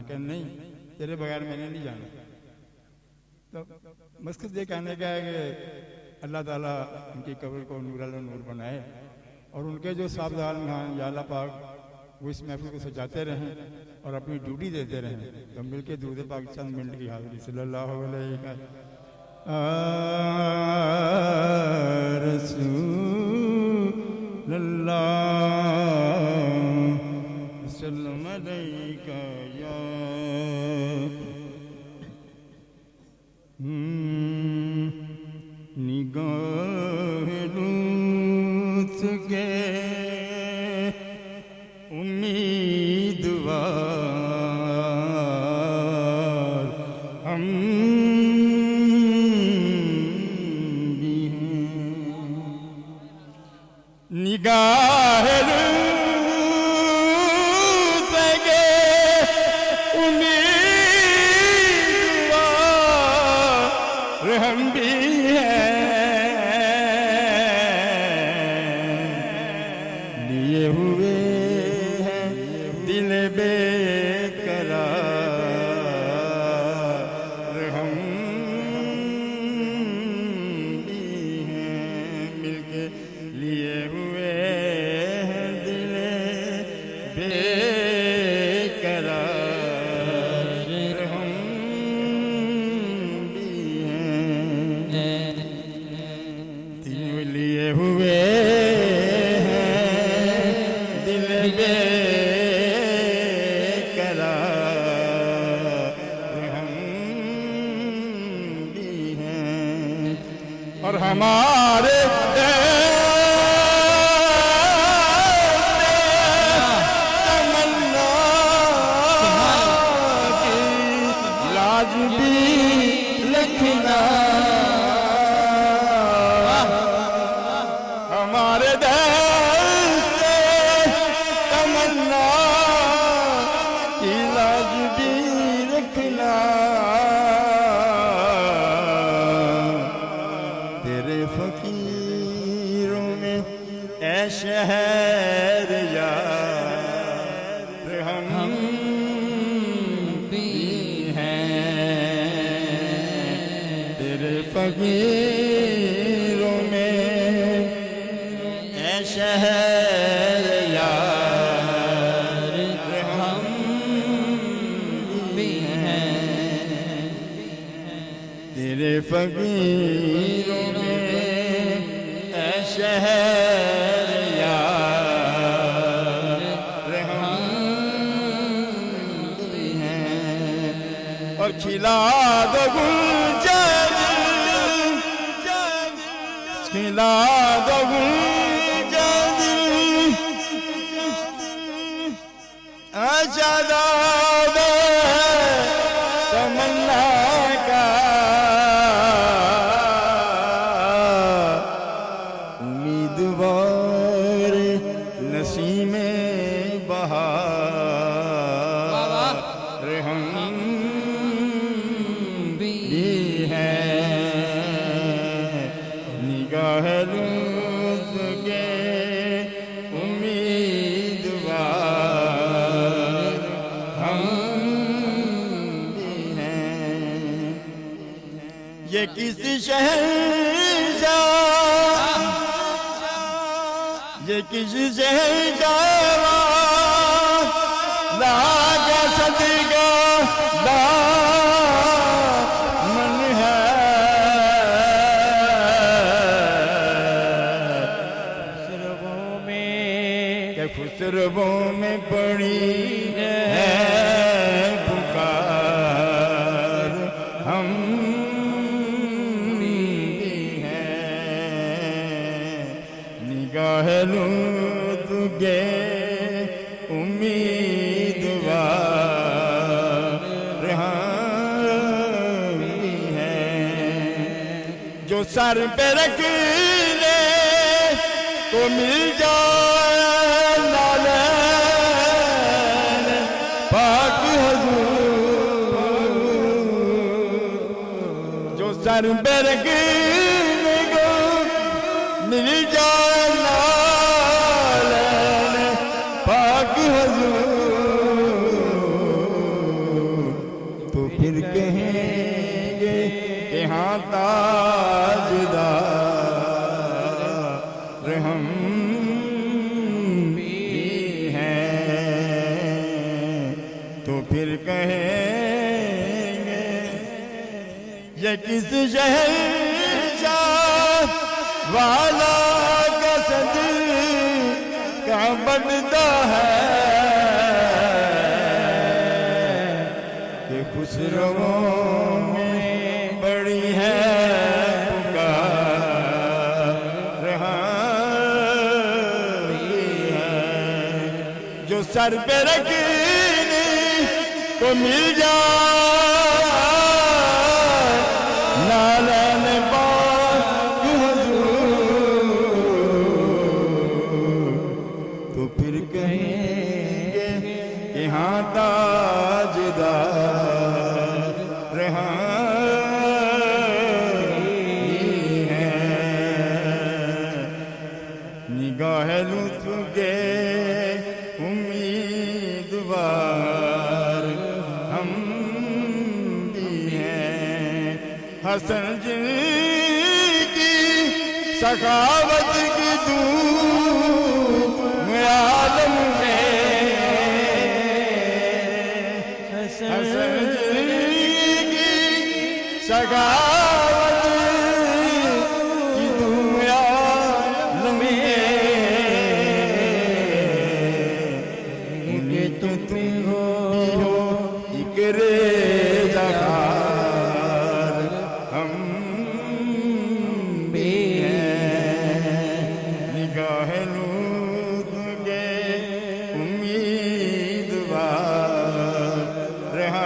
कहा नहीं, तेरे बगैर मैंने नहीं जाना। तो मकसद ये कहने का है कि अल्लाह ताला उनकी कब्र को नूर अला नूर बनाए और उनके जो साहबजाद हैं या अल्लाह पाक वो इस महफिल को सजाते रहें और अपनी ड्यूटी देते रहें। तो मिल के दूध पाक चंद मिनट की हाजिरी सल्लल्लाहु अलैहि वसल्लम अलैका या निगाह लूत के उम्मीदवार हम भी हैं। निगाह लूत के उम्मीदवार हम भी हैं। लिए हुए हैं दिल बेकरार हम भी हैं। मिलके लिए हुए हैं दिल बेकरार हम भी हैं। लिए हुए और हमारे तमन्ना की लाज भी लिखना। हमारे तमन्ना की लाज भी लिखना। फकीरों में ऐ शहर यार हम भी हैं। तेरे फकीरों में ऐ शहर यार हम भी हैं। तेरे फकीरों शहर यार हम भी हैं। और खिला दो गुलजार, खिला दो गुलजार आजाद तमन्ना का। उम्मीदवार नसीमे बहार हम भी हैं। निगाह लूत के उम्मीदवार हम भी हैं। ये किस शहर ये किस शहर जावा लागा सदका दामन है। खुसरबों में क्या खुसरबों में पड़ी है पुकार हम भी हैं। निगाह लूत के उम्मीदवार हम भी हैं। जो सर पे रख ले तो मिल जाए नालैन पाक हुजूर। जो सर पे रख ले को मिल जाए नालैन पाक हुजूर। हाँ ताजदार हम भी हैं, तो फिर कहेंगे ये किस शहर वाला का सदका बनता है कि खुसरों में बड़ी है पुकार जो सर पे रखने को मिल जाए नालन ताजदार है निगाह लुत्फ के उम्मीदवार हम भी हैं हसन जिनकी सखावत की धूप में आलम में सगावत की दुनिया में उन्हें तो तुम हो इकरे ज़खार हम भी हैं निगाह लूट के उम्मीदवार रहा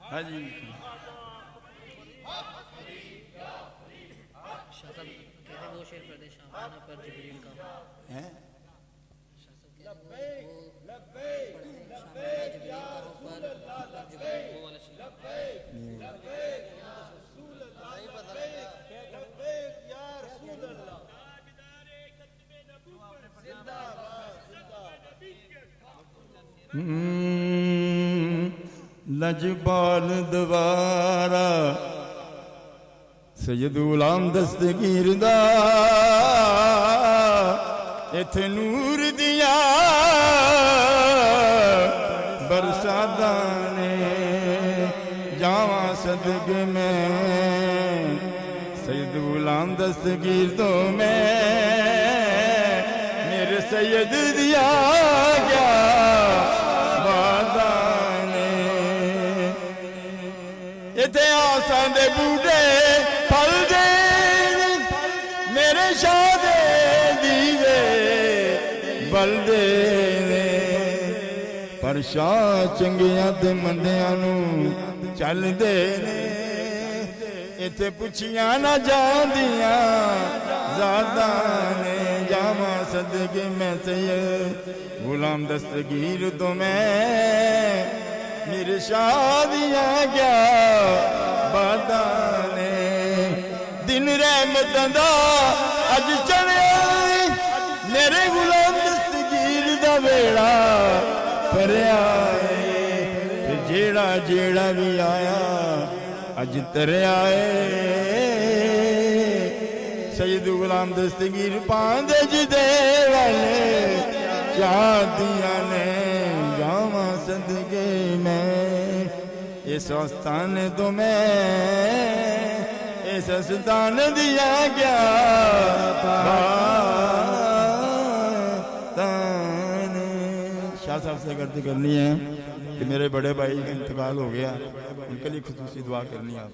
हाँ जी पर जिब्रील का हैं लजपाल दवारा सैयद गुलाम दस्तगीर दा इथे नूर दिया बरसादा ने जावा सदके में सैयद गुलाम दस्तगीर तो मैं मेरे सैयद दिया क्या वादा ने इथे आसां दे बूढ़े फल दे मेरे शादे दीवे बल दे पर शाह चंगियां ते मंदियां नू चल दे इथे पुछियां ना जांदियां ज़ादा ने जावा सदके मैं सैयद गुलाम दस्तगीर तो मैं मेरे शादियां क्या बादा ने दिन रहमत दा अज चढ़िया मेरे गुलाम दस्तगीर दा वेड़ा भरिया जेड़ा जेड़ा भी आया अज तरया सैयद गुलाम दस्तगीर पांदे जिदे वाले शादियां ने जावा सदके मैं इस स्थान तो मैं इस स्थान दिया क्या शाह साहब से करती करनी है कि मेरे बड़े भाई का इंतकाल हो गया उनके लिए खुसूसी दुआ करनी है आप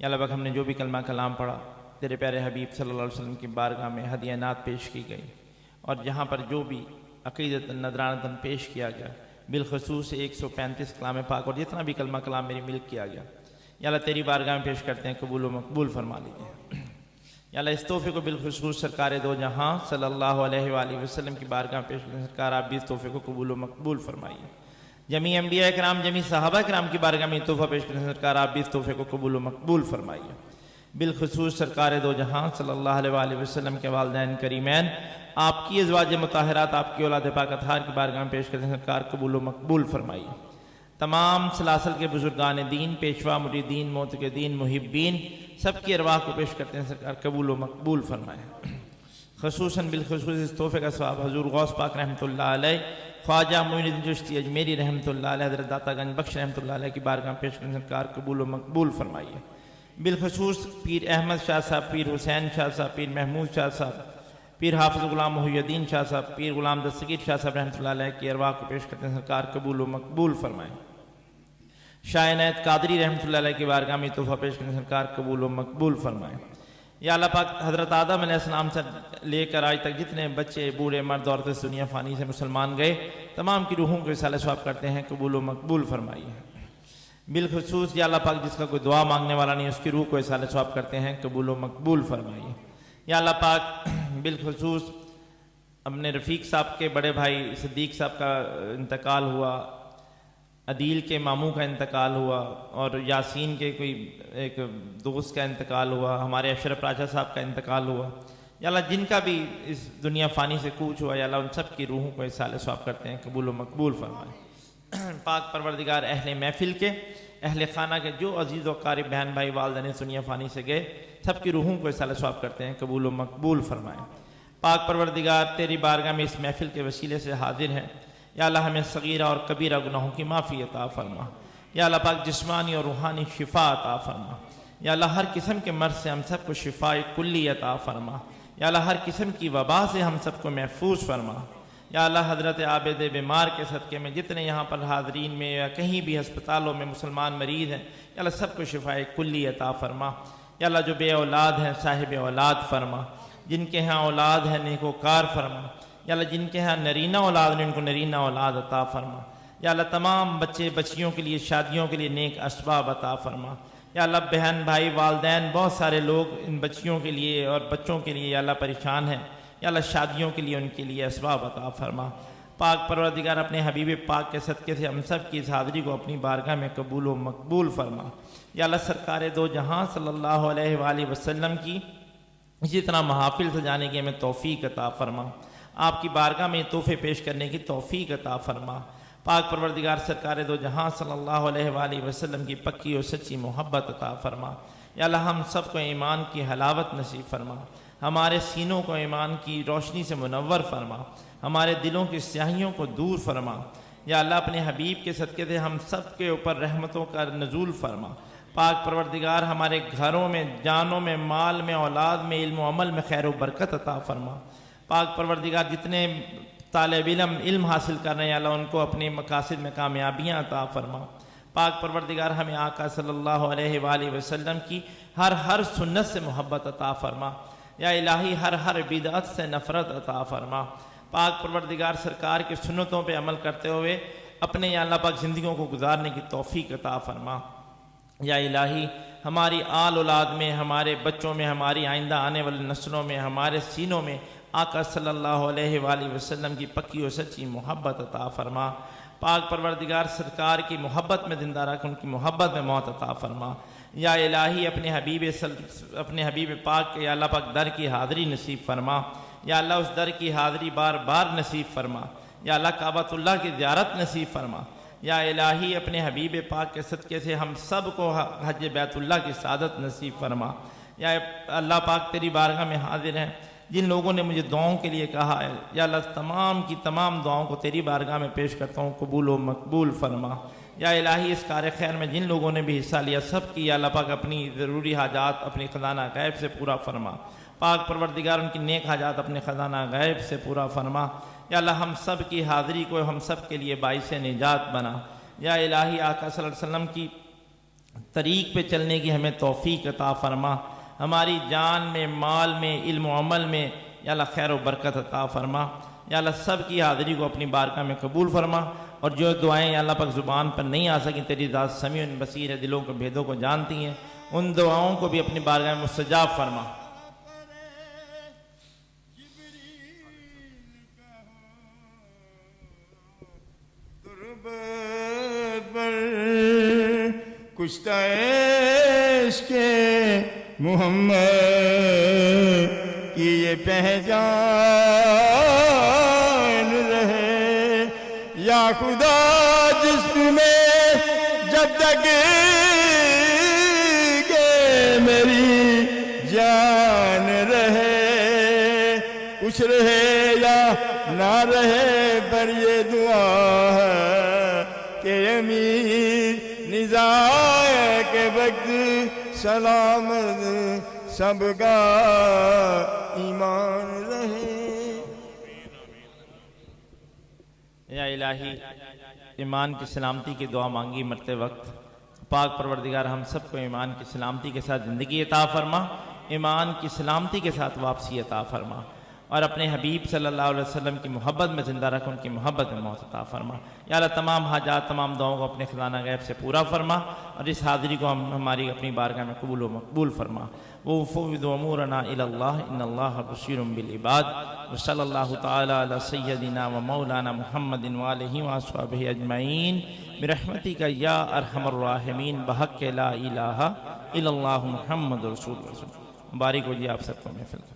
या अल्लाह हमने जो भी कलमा कलाम पढ़ा तेरे प्यारे हबीब सल्लल्लाहु अलैहि वसल्लम की बारगाह में हदिया नात पेश की गई और जहाँ पर जो भी अक़ीदत नदरानतन पेश किया गया बिलखसूस 135 कलाम पाक और जितना भी कलमा कलाम मेरी मिल्क किया गया या अल्लाह तेरी बारगाह में पेश करते हैं, कबूल व मकबूल फरमा लीजिए। या अल्लाह इस तोहफ़े को बिलखसूस सरकार दो जहाँ सल्लल्लाहु अलैहि वसल्लम की बारगाह में पेश करते हैं, सरकार आप भी इस तोहफ़े को कबूल व मकबूल फरमाइए। जमी अम्बिया कराम, जमी सहाबा कराम की बारगाह में तोहफा पेश करने सरकार आप भी इस तोहफे को कबूल व मकबूल फरमाइए। बिलखुसूस सरकार दो जहां सल्लल्लाहु अलैहि वसल्लम के वालिदैन करीमैन, आपकी अज़वाज मुताहरात, आपकी औलाद पाक अतहार की बारगाह में पेश करने सरकार कबूल व मकबूल फरमाइए। तमाम सलासल के बुजुर्गान दीन, पेशवा मुरीदीन, मोतक़दीन, मुहिब्बीन, सबकी अरवाह को पेश करते हैं सरकार कबूल व मकबूल फरमाए। खसूसन बिलखसूस इस तोहफे का सवाब हजूर गौस पाक रहमतुल्लाह अलैह, ख्वाजा मोइनुद्दीन चिश्ती अजमेरी रहमतुल्लाह अलैह, हज़रत दातागंज बख्श रहमतुल्लाह अलैह की बारगाह में पेश करने सरकार कबूल व मकबूल फरमाइए। बिलखसूस पीर अहमद शाह साहब, पीर हुसैन शाह साहब, पीर महमूद शाह साहब, पीर हाफिज़ गुलाम मुहियुद्दीन शाह साहब, पीर गुलाम दस्तगीर शाह साहब रहमतुल्लाह अलैह की अरवाह को पेश करते हैं सरकार कबूल व मकबूल फरमाएँ। शाह इनायत कादरी रहमतुल्लाह अलैह की बारगाह में तोहफा पेश करने सरकार कबूल व मकबूल फरमाएँ। या अल्लाह पाक हज़रत आदम अलैहिस्सलाम से लेकर आज तक जितने बच्चे, बूढ़े, मर्द, औरतें इस दुनिया फ़ानी से मुसलमान गए, तमाम की रूहों को इसाले सवाब करते हैं कबूल व मकबूल फरमाइए। बिलखसूस या अल्लाह पाक जिसका कोई दुआ मांगने वाला नहीं, उसकी रूह को इसाले सवाब करते हैं कबूल व मकबूल फरमाइए। या अल्लाह पाक बिलखसूस अपने रफ़ीक साहब के बड़े भाई सिद्दीक साहब का इंतकाल हुआ, अदील के मामू का इंतकाल हुआ, और यासीन के कोई एक दोस्त का इंतकाल हुआ, हमारे अशरफ राजा साहब का इंतकाल हुआ। या अल्लाह जिनका भी इस दुनिया फ़ानी से कूच हुआ, या अल्लाह उन सब की रूहों को इसाले सवाब करते हैं कबूल व मकबूल फरमाए। पाक परवरदिगार अहले महफिल के, अहले खाना के जो अजीज़ व क़ारिब बहन भाई वालिदैन इस दुनिया फ़ानी से गए, सब की रूहों को इसाले सवाब करते हैं कबूल व मकबूल फरमाए। पाक परवरदिगार तेरी बारगाह में इस महफिल के वसीले से हाजिर हैं, या अल्लाह हमें सगीरा और कबीरा गुनाहों की माफ़ी अता फरमा। या अल्लाह पाक जिस्मानी और रूहानी शिफा अता फरमा। या अल्लाह हर किस्म के मर्ज़ से हम सबको शिफा कुल्ली अता फरमा। या अल्लाह हर किस्म की वबा से हम सबको महफूज फरमा। या अल्लाह हज़रत आबिद बीमार के सदक़े में जितने यहाँ पर हाज़रीन में या कहीं भी अस्पतालों में मुसलमान मरीज़ हैं, या अल्लाह सबको शिफा कुल्ली अता फरमा। या अल्लाह जो बे औलाद हैं साहिब औलाद फरमा, जिनके यहाँ औलाद है नेकोकार फरमा। या अल्लाह जिनके यहाँ नरीना औलाद ने उनको नरीना औलाद अता फरमा। या अल्लाह तमाम बच्चे बच्चियों के लिए शादियों के लिए नेक असबाब अता फरमा। या अल्लाह बहन भाई वालदैन बहुत सारे लोग इन बच्चियों के लिए और बच्चों के लिए या अल्लाह परेशान हैं, या अल्लाह शादियों के लिए उनके लिए असबाब अता फरमा। पाक परवरदिगार अपने हबीब पाक के सदक़े से हम सब की इस हाज़री को अपनी बारगाह में कबूल व मकबूल फरमा। या अल्लाह सरकार दो जहां सल्लल्लाहु अलैहि वसल्लम की इसी तरह महाफिल सजाने की हमें तौफ़ीक अता फरमा। आपकी बारगाह में तोहफे पेश करने की तौफ़ीक अता फरमा। पाक परवरदिगार सरकार दो जहां सल्लल्लाहु अलैहि वसल्लम की पक्की और सच्ची मोहब्बत अता फरमा। या अल्लाह हम सब को ईमान की हलावत नसीब फरमा, हमारे सीनों को ईमान की रोशनी से मुनव्वर फरमा, हमारे दिलों की स्याहियों को दूर फरमा। या अल्लाह अपने हबीब के सदक़े से हम सब के ऊपर रहमतों का नज़ूल फरमा। पाक परवरदिगार हमारे घरों में, जानों में, माल में, औलाद में, इल्म व अमल में खैर व बरकत अता फरमा। पाक परवरदिगार जितने तालिब इल्म हासिल कर रहे हैं, अल्लाह उनको अपने मकासद में कामयाबियाँ अता फरमा। पाक परवरदिगार हमें आका सल्लल्लाहु अलैहि वसल्लम की हर सुन्नत से मोहब्बत अता फरमा। या इलाही हर बिदअत से नफ़रत अता फरमा। पाक परवरदिगार सरकार की सुन्नतों पे अमल करते हुए अपने या अल्लाह पाक ज़िंदगियों को गुजारने की तौफ़ीक अता फरमा। या इलाही हमारी आल औलाद में, हमारे बच्चों में, हमारी आइंदा आने वाली नस्लों में, हमारे सीनों में आका सल्लल्लाहु अलैहि वसल्लम की पक्की और सच्ची मोहब्बत अता फरमा। पाक परवरदिगार सरकार की मोहब्बत में ज़िंदा रख, उनकी मोहब्बत में मौत अता फरमा। या इलाही अपने हबीब पाक के या अल्लाह पाक दर की हाज़री नसीब फरमा। या अल्लाह उस दर की हाज़री बार बार नसीब फरमा। या अल्लाह काबतुल्लाह की ज़ियारत नसीब फरमा। या इलाही अपने हबीब पाक के सदक़े से हम सब को हज बैतुल्लाह की सादत नसीब फरमा। या अल्लाह पाक तेरी बारगाह में हाजिर हैं जिन लोगों ने मुझे दुआओं के लिए कहा है, या अल्लाह तमाम की तमाम दुआओं को तेरी बारगाह में पेश करता हूँ, कबूल व मकबूल फरमा। या इलाही इस कार्य खैर में जिन लोगों ने भी हिस्सा लिया, सब की या अल्लाह पाक अपनी ज़रूरी हाजात अपनी ख़जाना गैब से पूरा फरमा। पाक परवरदिगार उनकी नेक हाजात अपने ख़जाना गैब से पूरा फरमा। या अल्लाह हम सब की हाज़री को हम सब के लिए बाइस निजात बना। या इलाही आका सल्लल्लाहु अलैहि वसल्लम की तरीक़ पे चलने की हमें तौफ़ीक अता फरमा। हमारी जान में, माल में, इल्म व अमल में या अल्लाह खैर व बरकत अता फरमा। या अल्लाह सब की हाज़री को अपनी बारगाह में कबूल फरमा। और जो दुआएँ या अल्लाह पाक ज़ुबान पर नहीं आ सकें, तेरी ज़ात समीउन बसीर है, दिलों के भेदों को जानती हैं, उन दुआओं को भी अपनी बारगाह में मुस्तजाब फरमा। दुर्ब कुछ तो इश्क़ मोहम्मद की ये पहचान रहे। या खुदा जिसमें जब तक के मेरी जान रहे, कुछ रहे या ना रहे, पर ये दुआ है कि अमीर निज़ाए के वक्त सलामत सबका ईमान रहे। या इलाही, ईमान की सलामती की दुआ मांगी मरते वक्त पाक परवरदिगार हम सबको ईमान की सलामती के साथ ज़िंदगी अता फरमा, ईमान की सलामती के साथ वापसी अता फरमा, और अपने हबीब सल्लल्लाहु अलैहि वसल्लम की मोहब्बत में ज़िंदा रख, उनकी मोहब्बत में मौत अता फरमा। या अल्लाह तमाम हाजात तमाम दुआओं को अपने खजाना गैब से पूरा फरमा, और इस हाज़िरी को हमारी अपनी बारगाह में कबूल व मकबूल फरमा। वो फौज़ अमूरना इल्लल्लाह इन्नल्लाह बशीरुम बिल इबाद। व सल्लल्लाहु तआला अला सय्यदिना व मौलाना मुहम्मदिन व आलिहि व अस्हाबिहि अजमईन बिरहमतिका या अरहमर राहिमीन बहक़्क़ि ला इलाहा इल्लल्लाहु मुहम्मदुर रसूलुल्लाह। मुबारक हो जी आप सबको महफ़िल।